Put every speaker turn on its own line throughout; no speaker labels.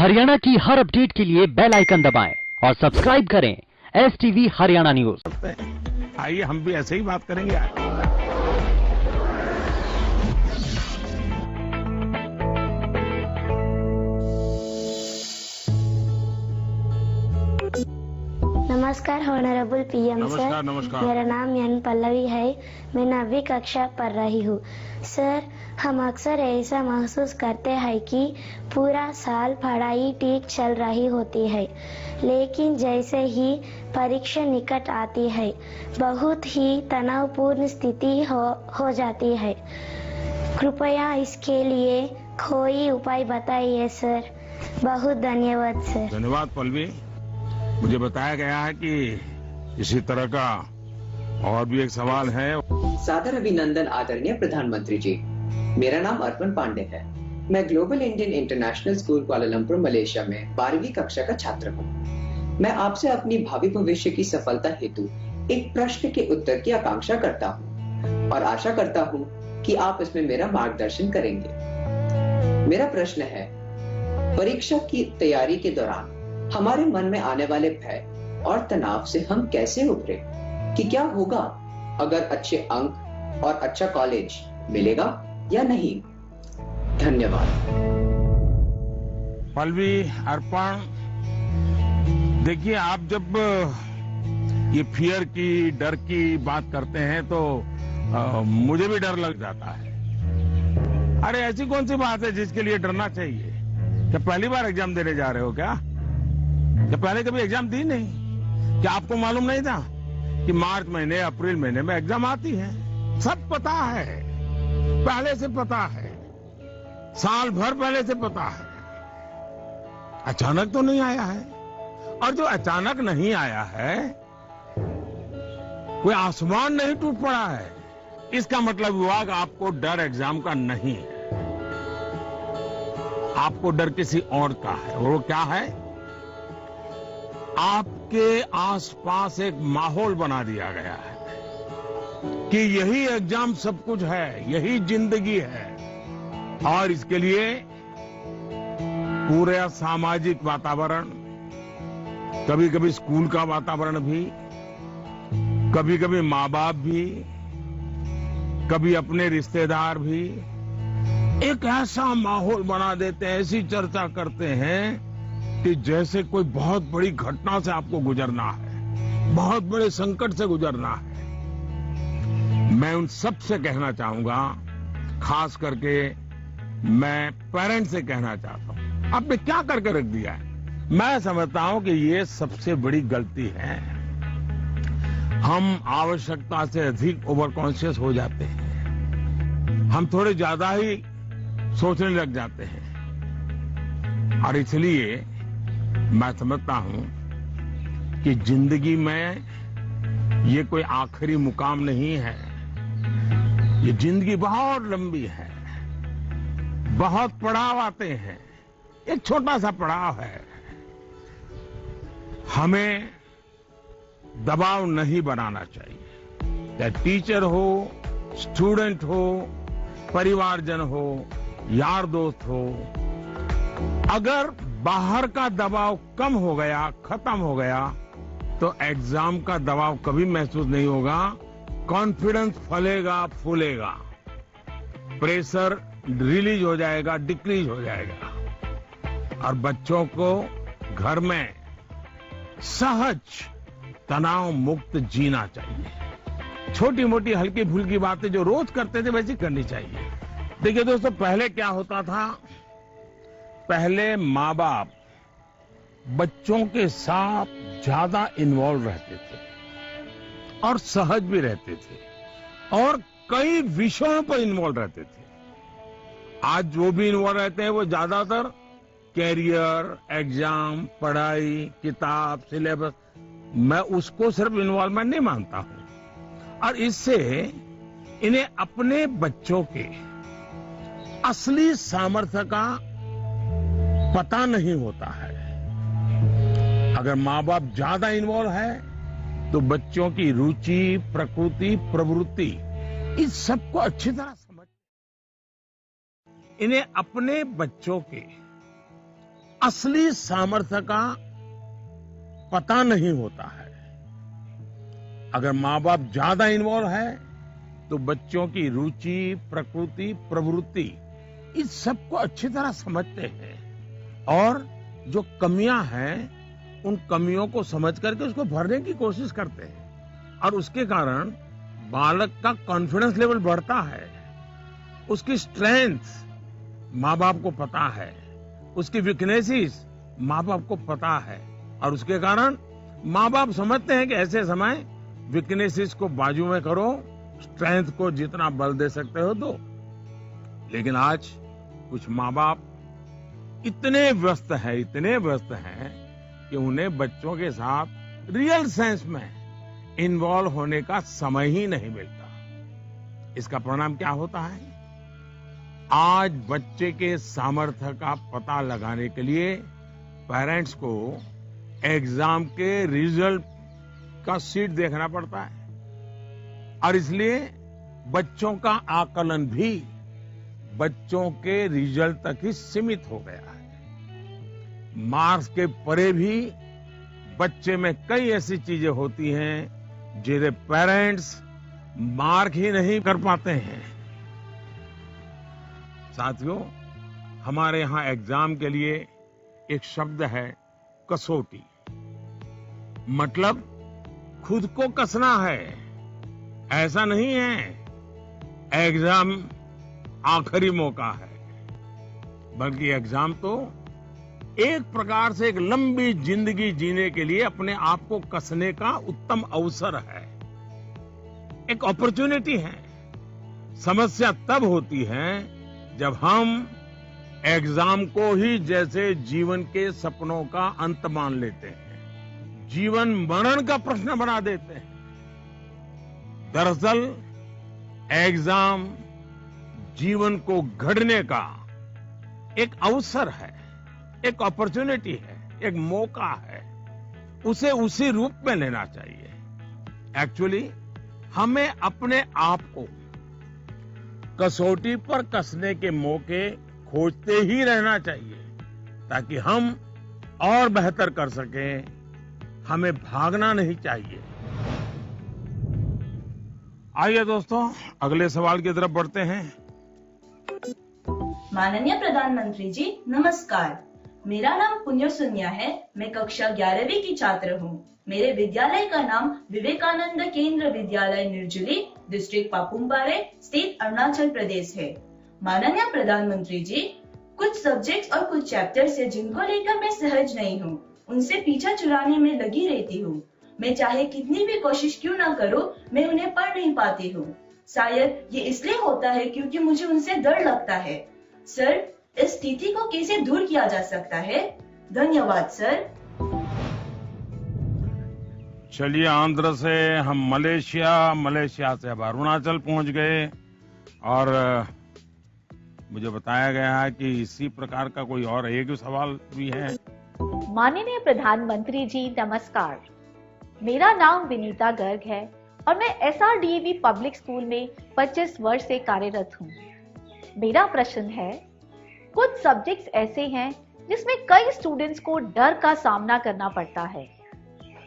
हरियाणा की हर अपडेट के लिए बेल आइकन दबाएं और सब्सक्राइब करें STV हरियाणा न्यूज।
आइए हम भी ऐसे ही बात करेंगे आज।
नमस्कार ऑनरेबल पीएम सर।
नमस्कार।
मेरा नाम एन पल्लवी है। मैं 9वीं कक्षा पढ़ रही हूँ। सर, हम अक्सर ऐसा महसूस करते हैं कि पूरा साल पढ़ाई ठीक चल रही होती है, लेकिन जैसे ही परीक्षा निकट आती है बहुत ही तनावपूर्ण स्थिति हो जाती है। कृपया इसके लिए कोई उपाय बताइए सर। बहुत धन्यवाद सर।
धन्यवाद पल्लवी। मुझे बताया गया है कि इसी तरह का और भी एक सवाल है।
सादर अभिनंदन आदरणीय प्रधानमंत्री जी। मेरा नाम अर्पण पांडे है। मैं global Indian international school Kuala Lumpur Malaysia में 12वीं कक्षा का छात्र हूँ। मैं आपसे अपनी भावी भविष्य की सफलता हेतु एक प्रश्न के उत्तर की आकांक्षा करता हूँ और आशा करता हूँ कि आप इसमें मेरा मार्गदर्शन करेंगे। मेरा प्रश्न है, परीक्षा की तैयारी के दौरान हमारे मन में आने वाले भय और तनाव से हम कैसे उभरे? कि क्या होगा अगर अच्छे अंक और अच्छा कॉलेज मिलेगा या नहीं? धन्यवाद।
पल्लवी, अर्पण, देखिए, आप जब ये फियर की, डर की बात करते हैं तो मुझे भी डर लग जाता है। अरे ऐसी कौन सी बात है जिसके लिए डरना चाहिए? क्या पहली बार एग्जाम देने जा रहे हो क्या पहले कभी एग्जाम दी नहीं? क्या आपको मालूम नहीं था कि मार्च महीने, अप्रैल महीने में एग्जाम आती है? सब पता है, पहले से पता है, साल भर पहले से पता है। अचानक तो नहीं आया है। और जो अचानक नहीं आया है, कोई आसमान नहीं टूट पड़ा है। इसका मतलब हुआ कि आपको डर एग्जाम का नहीं है, आपको डर किसी और का है। और वो क्या है? आपके आसपास एक माहौल बना दिया गया है कि यही एग्जाम सब कुछ है, यही जिंदगी है। और इसके लिए पूरा सामाजिक वातावरण, कभी कभी स्कूल का वातावरण भी, कभी कभी माँ बाप भी, कभी अपने रिश्तेदार भी एक ऐसा माहौल बना देते हैं, ऐसी चर्चा करते हैं कि जैसे कोई बहुत बड़ी घटना से आपको गुजरना है, बहुत बड़े संकट से गुजरना है। मैं उन सब से कहना चाहूंगा, खास करके मैं पेरेंट्स से कहना चाहता हूं, आपने क्या करके रख दिया है? मैं समझता हूं कि ये सबसे बड़ी गलती है। हम आवश्यकता से अधिक ओवर कॉन्शियस हो जाते हैं, हम थोड़े ज्यादा ही सोचने लग जाते हैं। और इसलिए मैं समझता हूं कि जिंदगी में ये कोई आखिरी मुकाम नहीं है। ये जिंदगी बहुत लंबी है, बहुत पड़ाव आते हैं। एक छोटा सा पड़ाव है। हमें दबाव नहीं बनाना चाहिए। चाहे टीचर हो, स्टूडेंट हो, परिवारजन हो, यार दोस्त हो। अगर बाहर का दबाव कम हो गया, खत्म हो गया, तो एग्जाम का दबाव कभी महसूस नहीं होगा। कॉन्फिडेंस फलेगा, फूलेगा, प्रेशर रिलीज हो जाएगा, डिक्रीज हो जाएगा। और बच्चों को घर में सहज, तनाव मुक्त जीना चाहिए। छोटी मोटी हल्की फुल्की बातें जो रोज करते थे वैसी करनी चाहिए। देखिए दोस्तों, पहले क्या होता था? पहले माँ बाप बच्चों के साथ ज्यादा इन्वॉल्व रहते थे और सहज भी रहते थे और कई विषयों पर इन्वॉल्व रहते थे। आज जो भी इन्वॉल्व रहते हैं वो ज्यादातर कैरियर, एग्जाम, पढ़ाई, किताब, सिलेबस, मैं उसको सिर्फ इन्वॉल्वमेंट नहीं मानता हूं। और इससे इन्हें अपने बच्चों के असली सामर्थ्य का पता नहीं होता है। अगर माँ बाप ज्यादा इन्वॉल्व है तो बच्चों की रुचि, प्रकृति, प्रवृत्ति, इस सबको अच्छी तरह समझ, इन्हें अपने बच्चों के असली सामर्थ्य का पता नहीं होता है। अगर माँ बाप ज्यादा इन्वॉल्व है तो बच्चों की रुचि, प्रकृति, प्रवृत्ति इस सबको अच्छी तरह समझते हैं और जो कमियां हैं उन कमियों को समझ करके उसको भरने की कोशिश करते हैं और उसके कारण बालक का कॉन्फिडेंस लेवल बढ़ता है। उसकी स्ट्रेंथ माँ बाप को पता है, उसकी वीकनेसेस माँ बाप को पता है और उसके कारण माँ बाप समझते हैं कि ऐसे समय वीकनेसेस को बाजू में करो, स्ट्रेंथ को जितना बल दे सकते हो दो। लेकिन आज कुछ माँ बाप इतने व्यस्त हैं कि उन्हें बच्चों के साथ रियल सेंस में इन्वॉल्व होने का समय ही नहीं मिलता। इसका परिणाम क्या होता है? आज बच्चे के सामर्थ्य का पता लगाने के लिए पेरेंट्स को एग्जाम के रिजल्ट का शीट देखना पड़ता है और इसलिए बच्चों का आकलन भी बच्चों के रिजल्ट तक ही सीमित हो गया है। मार्क्स के परे भी बच्चे में कई ऐसी चीजें होती हैं जिन्हें पेरेंट्स मार्क ही नहीं कर पाते हैं। साथियों, हमारे यहां एग्जाम के लिए एक शब्द है कसौटी। मतलब खुद को कसना है। ऐसा नहीं है एग्जाम आखिरी मौका है, बल्कि एग्जाम तो एक प्रकार से एक लंबी जिंदगी जीने के लिए अपने आप को कसने का उत्तम अवसर है, एक अपॉर्चुनिटी है। समस्या तब होती है जब हम एग्जाम को ही जैसे जीवन के सपनों का अंत मान लेते हैं, जीवन मरण का प्रश्न बना देते हैं। दरअसल एग्जाम जीवन को गढ़ने का एक अवसर है, एक अपॉर्चुनिटी है, एक मौका है। उसे उसी रूप में लेना चाहिए। एक्चुअली हमें अपने आप को कसौटी पर कसने के मौके खोजते ही रहना चाहिए ताकि हम और बेहतर कर सकें। हमें भागना नहीं चाहिए। आइए दोस्तों, अगले सवाल की तरफ बढ़ते हैं।
माननीय प्रधानमंत्री जी नमस्कार। मेरा नाम पुण्य सुनिया है। मैं कक्षा 11वीं की छात्र हूँ। मेरे विद्यालय का नाम विवेकानंद केंद्र विद्यालय निर्जुली, डिस्ट्रिक्ट पापुमपारे, स्टेट अरुणाचल प्रदेश है। माननीय प्रधानमंत्री जी, कुछ सब्जेक्ट्स और कुछ चैप्टर्स है जिनको लेकर मैं सहज नहीं हूँ, उनसे पीछा छुड़ाने में लगी रहती हूँ। मैं चाहे कितनी भी कोशिश क्यों ना करूँ, मैं उन्हें पढ़ नहीं पाती हूँ। शायद ये इसलिए होता है क्योंकि मुझे उनसे डर लगता है। सर, इस स्थिति को कैसे दूर किया जा सकता है? धन्यवाद सर।
चलिए, आंध्र से हम मलेशिया से अब अरुणाचल पहुंच गए और मुझे बताया गया है कि इसी प्रकार का कोई और एक सवाल भी है।
माननीय प्रधानमंत्री जी नमस्कार। मेरा नाम विनीता गर्ग है और मैं SRDAV पब्लिक स्कूल में 25 वर्ष से कार्यरत हूँ। मेरा प्रश्न है, कुछ सब्जेक्ट्स ऐसे हैं जिसमें कई स्टूडेंट्स को डर का सामना करना पड़ता है।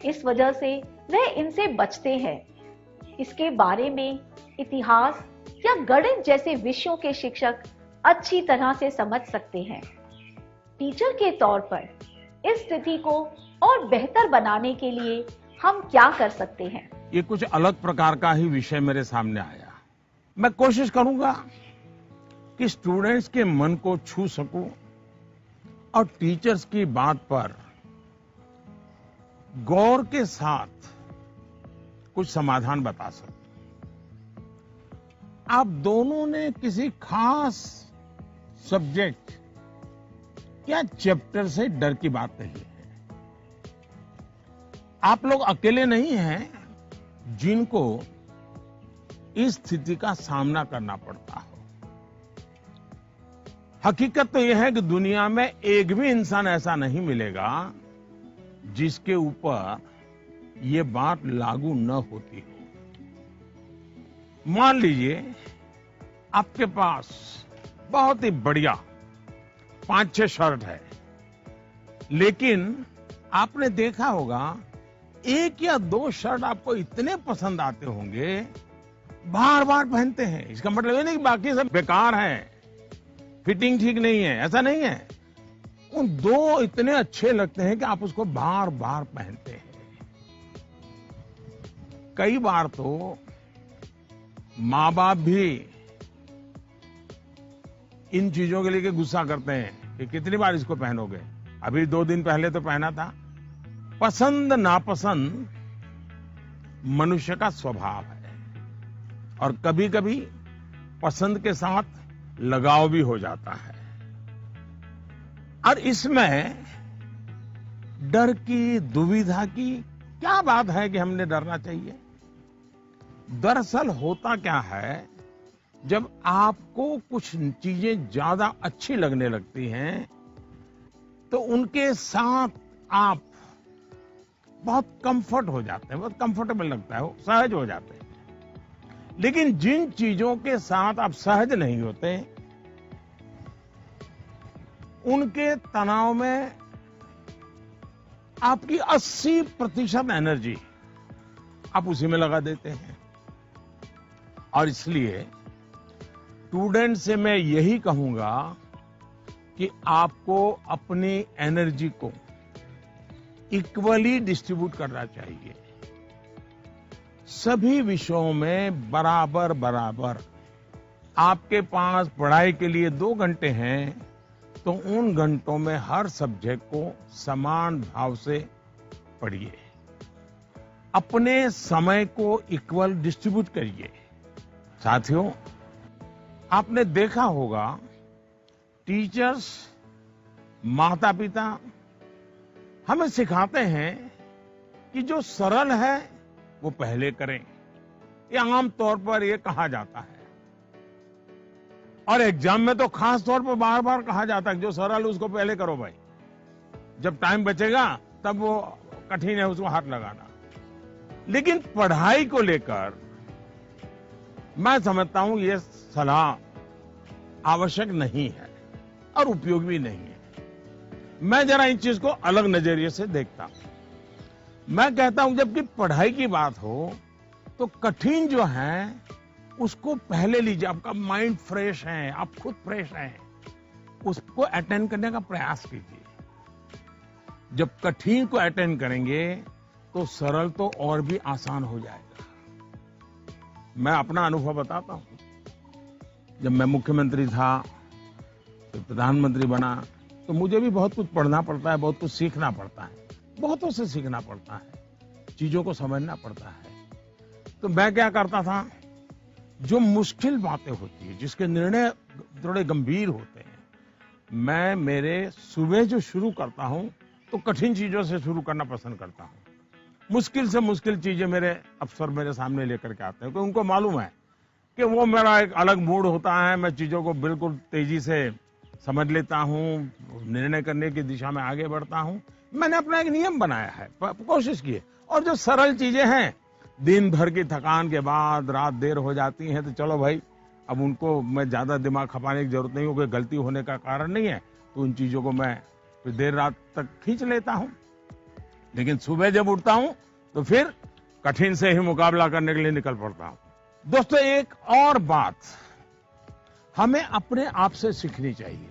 इस वजह से वह इनसे बचते हैं। इसके बारे में इतिहास या गणित जैसे विषयों के शिक्षक अच्छी तरह से समझ सकते हैं। टीचर के तौर पर इस स्थिति को और बेहतर बनाने के लिए हम क्या कर सकते हैं?
ये कुछ अलग प्रकार का ही विषय मेरे सामने आया। मैं कोशिश करूंगा कि स्टूडेंट्स के मन को छू सकूं और टीचर्स की बात पर गौर के साथ कुछ समाधान बता सकूं। आप दोनों ने किसी खास सब्जेक्ट या चैप्टर से डर की बात नहीं है। आप लोग अकेले नहीं हैं जिनको इस स्थिति का सामना करना पड़ता हो। हकीकत तो यह है कि दुनिया में एक भी इंसान ऐसा नहीं मिलेगा जिसके ऊपर ये बात लागू न होती हो। मान लीजिए आपके पास बहुत ही बढ़िया 5-6 शर्ट है लेकिन आपने देखा होगा एक या दो शर्ट आपको इतने पसंद आते होंगे, बार बार पहनते हैं। इसका मतलब ये नहीं कि बाकी सब बेकार हैं, फिटिंग ठीक नहीं है, ऐसा नहीं है। उन दो इतने अच्छे लगते हैं कि आप उसको बार बार पहनते हैं। कई बार तो माँ बाप भी इन चीजों के लिए गुस्सा करते हैं कि कितनी बार इसको पहनोगे। अभी 2 दिन पहले तो पहना था। पसंद नापसंद मनुष्य का स्वभाव है, और कभी कभी पसंद के साथ लगाव भी हो जाता है। और इसमें डर की, दुविधा की क्या बात है कि हमने डरना चाहिए? दरअसल होता क्या है, जब आपको कुछ चीजें ज्यादा अच्छी लगने लगती हैं तो उनके साथ आप बहुत कंफर्ट हो जाते हैं, बहुत कंफर्टेबल लगता है, सहज हो जाते हैं। लेकिन जिन चीजों के साथ आप सहज नहीं होते, उनके तनाव में आपकी 80% एनर्जी आप उसी में लगा देते हैं। और इसलिए स्टूडेंट से मैं यही कहूंगा कि आपको अपनी एनर्जी को इक्वली डिस्ट्रीब्यूट करना चाहिए। सभी विषयों में बराबर बराबर। आपके पास पढ़ाई के लिए 2 घंटे हैं तो उन घंटों में हर सब्जेक्ट को समान भाव से पढ़िए। अपने समय को इक्वल डिस्ट्रीब्यूट करिए। साथियों, आपने देखा होगा टीचर्स, माता पिता हमें सिखाते हैं कि जो सरल है वो पहले करें। ये आम तौर पर ये कहा जाता है, और एग्जाम में तो खास तौर पर बार बार कहा जाता है जो सरल उसको पहले करो भाई, जब टाइम बचेगा तब वो कठिन है उसको हाथ लगाना। लेकिन पढ़ाई को लेकर मैं समझता हूं ये सलाह आवश्यक नहीं है और उपयोगी भी नहीं है। मैं जरा इस चीज को अलग नजरिए से देखता हूं। मैं कहता हूं जबकि पढ़ाई की बात हो तो कठिन जो है उसको पहले लीजिए। आपका माइंड फ्रेश है, आप खुद फ्रेश हैं, उसको अटेंड करने का प्रयास कीजिए। जब कठिन को अटेंड करेंगे तो सरल तो और भी आसान हो जाएगा। मैं अपना अनुभव बताता हूं। जब मैं मुख्यमंत्री था, तो प्रधानमंत्री बना, तो मुझे भी बहुत कुछ पढ़ना पड़ता है, बहुत कुछ सीखना पड़ता है, बहुतों से सीखना पड़ता है, चीजों को समझना पड़ता है। तो मैं क्या करता था, जो मुश्किल बातें होती है, जिसके निर्णय थोड़े गंभीर होते हैं, मैं मेरे सुबह जो शुरू करता हूं तो कठिन चीजों से शुरू करना पसंद करता हूं। मुश्किल से मुश्किल चीजें मेरे अफसर मेरे सामने लेकर के आते हैं, क्योंकि उनको मालूम है कि वो मेरा एक अलग मूड होता है। मैं चीजों को बिल्कुल तेजी से समझ लेता हूं, निर्णय करने की दिशा में आगे बढ़ता हूं। मैंने अपना एक नियम बनाया है, कोशिश की है। और जो सरल चीजें हैं, दिन भर की थकान के बाद रात देर हो जाती है, तो चलो भाई अब उनको मैं ज्यादा दिमाग खपाने की जरूरत नहीं, क्योंकि गलती होने का कारण नहीं है, तो उन चीजों को मैं फिर देर रात तक खींच लेता हूं। लेकिन सुबह जब उठता हूं तो फिर कठिन से ही मुकाबला करने के लिए निकल पड़ता हूं। दोस्तों, एक और बात हमें अपने आप से सीखनी चाहिए।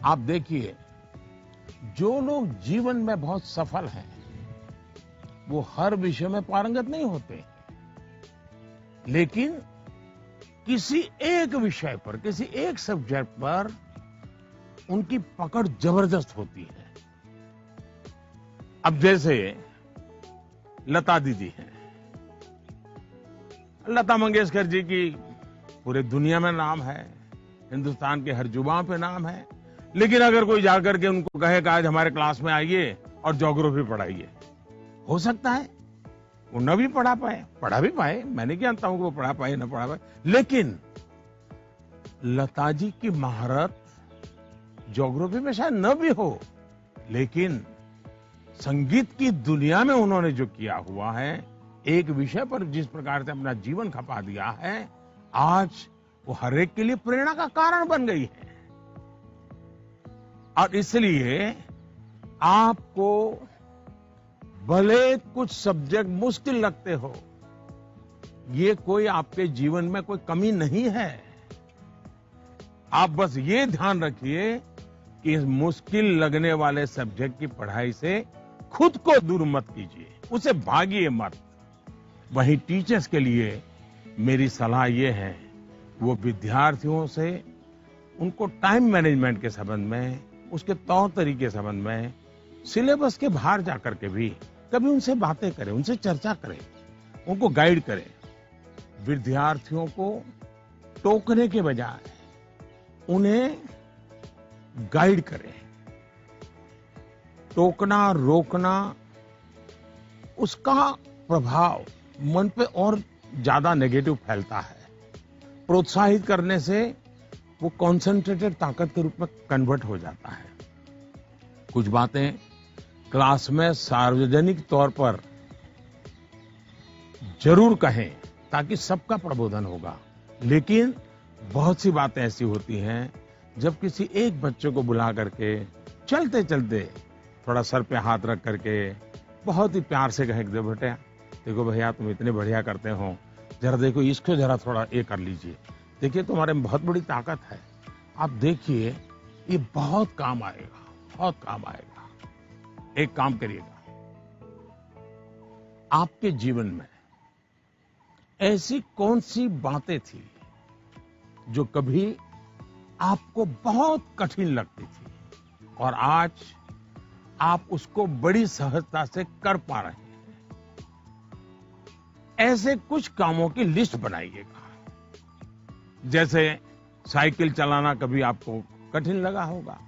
आप देखिए, जो लोग जीवन में बहुत सफल हैं वो हर विषय में पारंगत नहीं होते, लेकिन किसी एक विषय पर, किसी एक सब्जेक्ट पर उनकी पकड़ जबरदस्त होती है। अब जैसे लता दीदी हैं, लता मंगेशकर जी की पूरे दुनिया में नाम है, हिंदुस्तान के हर जुबान पे नाम है। लेकिन अगर कोई जाकर के उनको कहे कि आज हमारे क्लास में आइए और ज्योग्राफी पढ़ाइए, हो सकता है वो न भी पढ़ा भी पाए, मैं नहीं जानता हूं कि वो पढ़ा पाए न पढ़ा पाए, लेकिन लता जी की महारत ज्योग्राफी में शायद न भी हो, लेकिन संगीत की दुनिया में उन्होंने जो किया हुआ है, एक विषय पर जिस प्रकार से अपना जीवन खपा दिया है, आज वो हर एक के लिए प्रेरणा का कारण बन गई है। और इसलिए आपको भले कुछ सब्जेक्ट मुश्किल लगते हो, ये कोई आपके जीवन में कोई कमी नहीं है। आप बस ये ध्यान रखिए कि इस मुश्किल लगने वाले सब्जेक्ट की पढ़ाई से खुद को दूर मत कीजिए, उसे भागिए मत। वहीं टीचर्स के लिए मेरी सलाह ये है, वो विद्यार्थियों से उनको टाइम मैनेजमेंट के संबंध में, उसके तौर तरीके के संबंध में, सिलेबस के बाहर जाकर के भी कभी उनसे बातें करें, उनसे चर्चा करें, उनको गाइड करें। विद्यार्थियों को टोकने के बजाय उन्हें गाइड करें। टोकना, रोकना, उसका प्रभाव मन पे और ज्यादा नेगेटिव फैलता है। प्रोत्साहित करने से वो कॉन्सेंट्रेटेड ताकत के रूप में कन्वर्ट हो जाता है। कुछ बातें क्लास में सार्वजनिक तौर पर जरूर कहें ताकि सबका प्रबोधन होगा, लेकिन बहुत सी बातें ऐसी होती हैं जब किसी एक बच्चे को बुला करके चलते चलते थोड़ा सर पे हाथ रख करके बहुत ही प्यार से कहें, बेटा देखो भैया तुम इतने बढ़िया करते हो, जरा देखो इसको जरा थोड़ा ये कर लीजिए, देखिए तुम्हारे में बहुत बड़ी ताकत है, आप देखिए ये बहुत काम आएगा, बहुत काम आएगा। एक काम करिएगा, आपके जीवन में ऐसी कौन सी बातें थी जो कभी आपको बहुत कठिन लगती थी और आज आप उसको बड़ी सहजता से कर पा रहे हैं? ऐसे कुछ कामों की लिस्ट बनाइएगा। जैसे साइकिल चलाना कभी आपको कठिन लगा होगा,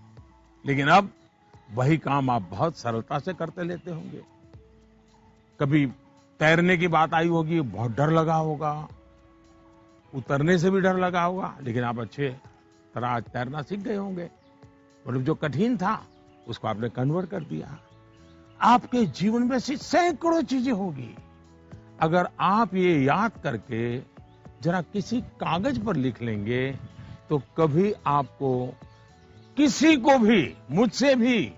लेकिन अब वही काम आप बहुत सरलता से करते लेते होंगे। कभी तैरने की बात आई होगी, बहुत डर लगा होगा, उतरने से भी डर लगा होगा, लेकिन आप अच्छे तरह आज तैरना सीख गए होंगे। मतलब जो कठिन था उसको आपने कन्वर्ट कर दिया। आपके जीवन में ऐसी सैकड़ों चीजें होगी, अगर आप ये याद करके जरा किसी कागज पर लिख लेंगे तो कभी आपको किसी को भी, मुझसे भी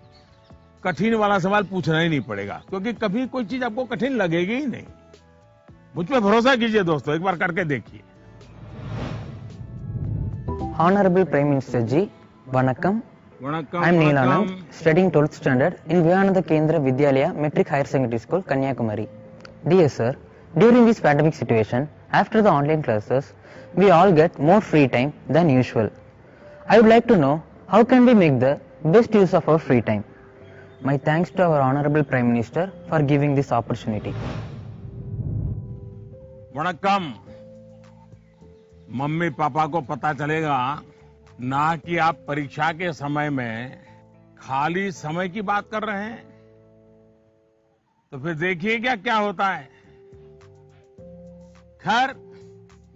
कठिन वाला सवाल पूछना ही नहीं पड़ेगा, क्योंकि कभी कोई चीज आपको कठिन लगेगी ही नहीं। मुझ पे भरोसा कीजिए दोस्तों, एक बार करके देखिए।
Honorable Prime Minister Ji, Vanakkam.
Vanakkam.
I am Neelanand, studying 12th standard in Vivekananda Kendra Vidyalaya Metric Higher Secondary School, Kanyakumari. Dear sir, during this pandemic situation, after the online classes, we all get more free time than usual. I would like to know how can we make the best use of our free time. My thanks to our Honorable Prime Minister for giving this opportunity.
वणक्कम। Mummy papa को पता चलेगा ना कि आप परीक्षा के समय में खाली समय की बात कर रहे हैं, तो फिर देखिए क्या क्या होता है। खैर,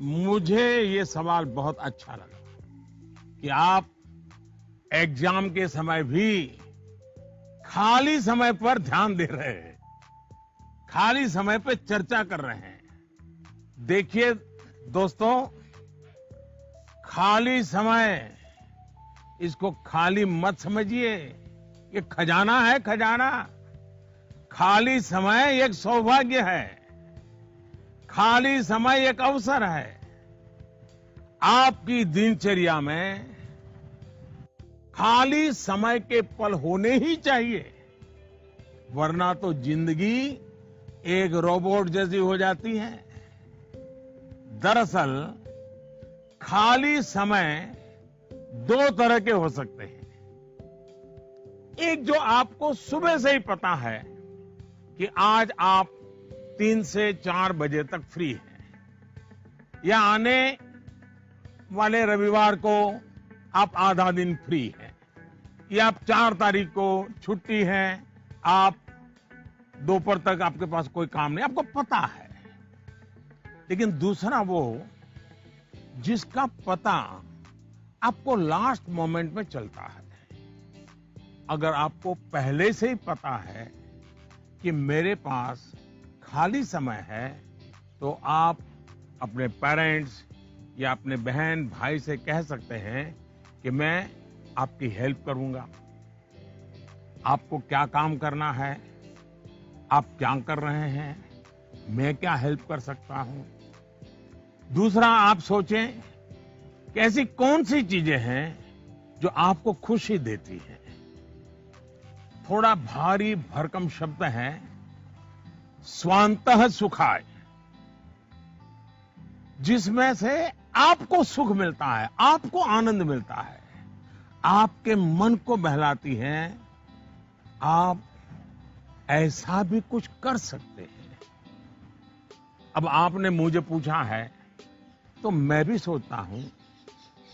मुझे ये सवाल बहुत अच्छा लगा कि आप एग्जाम के समय भी खाली समय पर ध्यान दे रहे हैं, खाली समय पर चर्चा कर रहे हैं। देखिए दोस्तों, खाली समय, इसको खाली मत समझिए, ये खजाना है, खजाना। खाली समय एक सौभाग्य है, खाली समय एक अवसर है। आपकी दिनचर्या में खाली समय के पल होने ही चाहिए, वरना तो जिंदगी एक रोबोट जैसी हो जाती है। दरअसल खाली समय दो तरह के हो सकते हैं। एक जो आपको सुबह से ही पता है कि आज आप 3 से 4 बजे तक फ्री हैं, या आने वाले रविवार को आप आधा दिन फ्री हैं, या आप 4 तारीख को छुट्टी है, आप दोपहर तक आपके पास कोई काम नहीं, आपको पता है। लेकिन दूसरा वो जिसका पता आपको लास्ट मोमेंट में चलता है। अगर आपको पहले से ही पता है कि मेरे पास खाली समय है, तो आप अपने पेरेंट्स या अपने बहन भाई से कह सकते हैं कि मैं आपकी हेल्प करूंगा, आपको क्या काम करना है, आप क्या कर रहे हैं, मैं क्या हेल्प कर सकता हूं। दूसरा, आप सोचें कि ऐसी कौन सी चीजें हैं जो आपको खुशी देती है। थोड़ा भारी भरकम शब्द है स्वांतः सुखाय, जिसमें से आपको सुख मिलता है, आपको आनंद मिलता है, आपके मन को बहलाती है। आप ऐसा भी कुछ कर सकते हैं। अब आपने मुझे पूछा है तो मैं भी सोचता हूं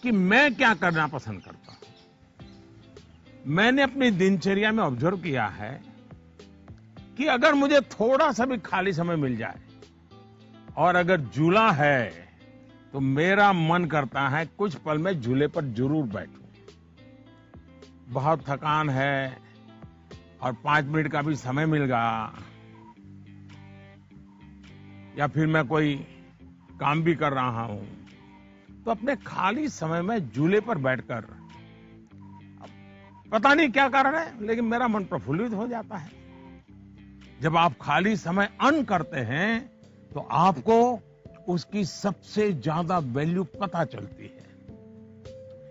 कि मैं क्या करना पसंद करता हूं। मैंने अपनी दिनचर्या में ऑब्जर्व किया है कि अगर मुझे थोड़ा सा भी खाली समय मिल जाए और अगर झूला है तो मेरा मन करता है कुछ पल में झूले पर जरूर बैठूं। बहुत थकान है और 5 मिनट का भी समय मिल गया, या फिर मैं कोई काम भी कर रहा हूं, तो अपने खाली समय में झूले पर बैठकर, पता नहीं क्या कारण है, लेकिन मेरा मन प्रफुल्लित हो जाता है। जब आप खाली समय अर्न करते हैं तो आपको उसकी सबसे ज्यादा वैल्यू पता चलती है।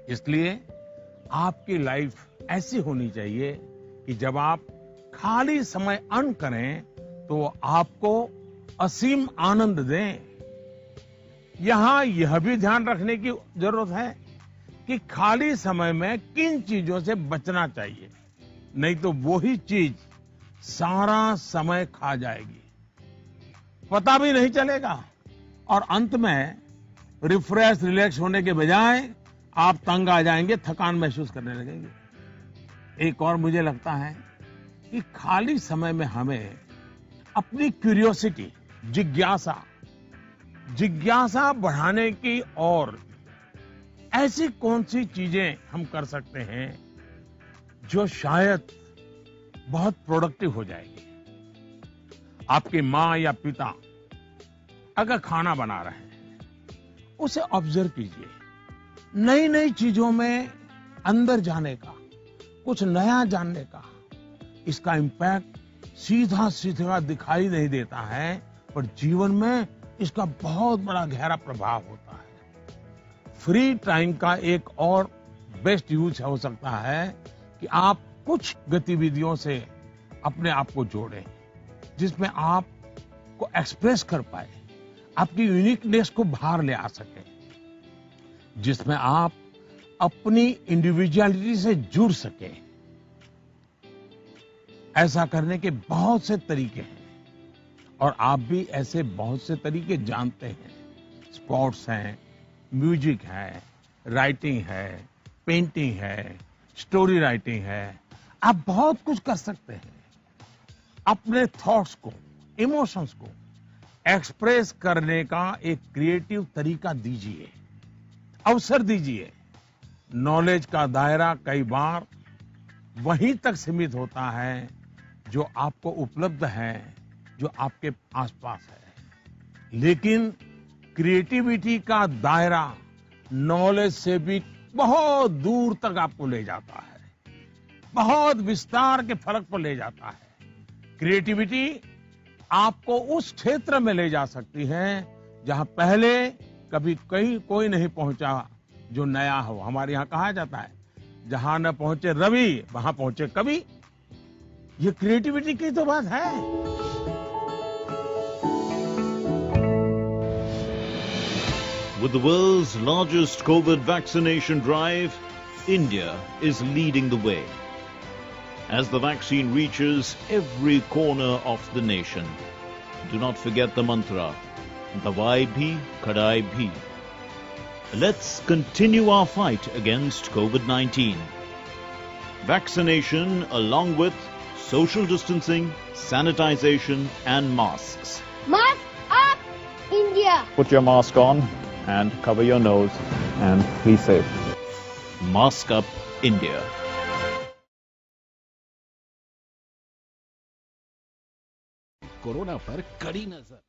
इसलिए आपकी लाइफ ऐसी होनी चाहिए कि जब आप खाली समय अर्न करें तो आपको असीम आनंद दें। यहां यह भी ध्यान रखने की जरूरत है कि खाली समय में किन चीजों से बचना चाहिए, नहीं तो वही चीज सारा समय खा जाएगी, पता भी नहीं चलेगा और अंत में रिफ्रेश रिलैक्स होने के बजाय आप तंग आ जाएंगे, थकान महसूस करने लगेंगे। एक और मुझे लगता है कि खाली समय में हमें अपनी क्यूरियोसिटी, जिज्ञासा बढ़ाने की और ऐसी कौन सी चीजें हम कर सकते हैं जो शायद बहुत प्रोडक्टिव हो जाएगी। आपकी माँ या पिता अगर खाना बना रहे हैं, उसे ऑब्जर्व कीजिए। नई नई चीजों में अंदर जाने का, कुछ नया जानने का, इसका इम्पैक्ट सीधा सीधा दिखाई नहीं देता है, पर जीवन में इसका बहुत बड़ा गहरा प्रभाव होता है। फ्री टाइम का एक और बेस्ट यूज हो सकता है कि आप कुछ गतिविधियों से अपने आप को जोड़ें, जिसमें आप को एक्सप्रेस कर पाए, आपकी यूनिकनेस को बाहर ले आ सके, जिसमें आप अपनी इंडिविजुअलिटी से जुड़ सके। ऐसा करने के बहुत से तरीके हैं और आप भी ऐसे बहुत से तरीके जानते हैं। स्पोर्ट्स हैं, म्यूजिक है, राइटिंग है, पेंटिंग है, स्टोरी राइटिंग है। आप बहुत कुछ कर सकते हैं। अपने थॉट्स को, इमोशंस को एक्सप्रेस करने का एक क्रिएटिव तरीका दीजिए, अवसर दीजिए। नॉलेज का दायरा कई बार वहीं तक सीमित होता है जो आपको उपलब्ध है, जो आपके आसपास है, लेकिन क्रिएटिविटी का दायरा नॉलेज से भी बहुत दूर तक आपको ले जाता है, बहुत विस्तार के फलक पर ले जाता है। क्रिएटिविटी आपको उस क्षेत्र में ले जा सकती है जहां पहले कभी कोई नहीं पहुंचा, जो नया हो। हमारे यहां कहा जाता है, जहां न पहुंचे रवि वहां पहुंचे कवि। ये क्रिएटिविटी की तो बात है।
With the world's largest COVID vaccination drive, India is leading the way. As the vaccine reaches every corner of the nation, do not forget the mantra, Dawai bhi, Kadai bhi. Let's continue our fight against COVID-19. Vaccination along with social distancing, sanitization and masks.
Mask up, India!
Put your mask on and cover your nose and be safe.
Mask up, India.
Corona पर कड़ी नजर।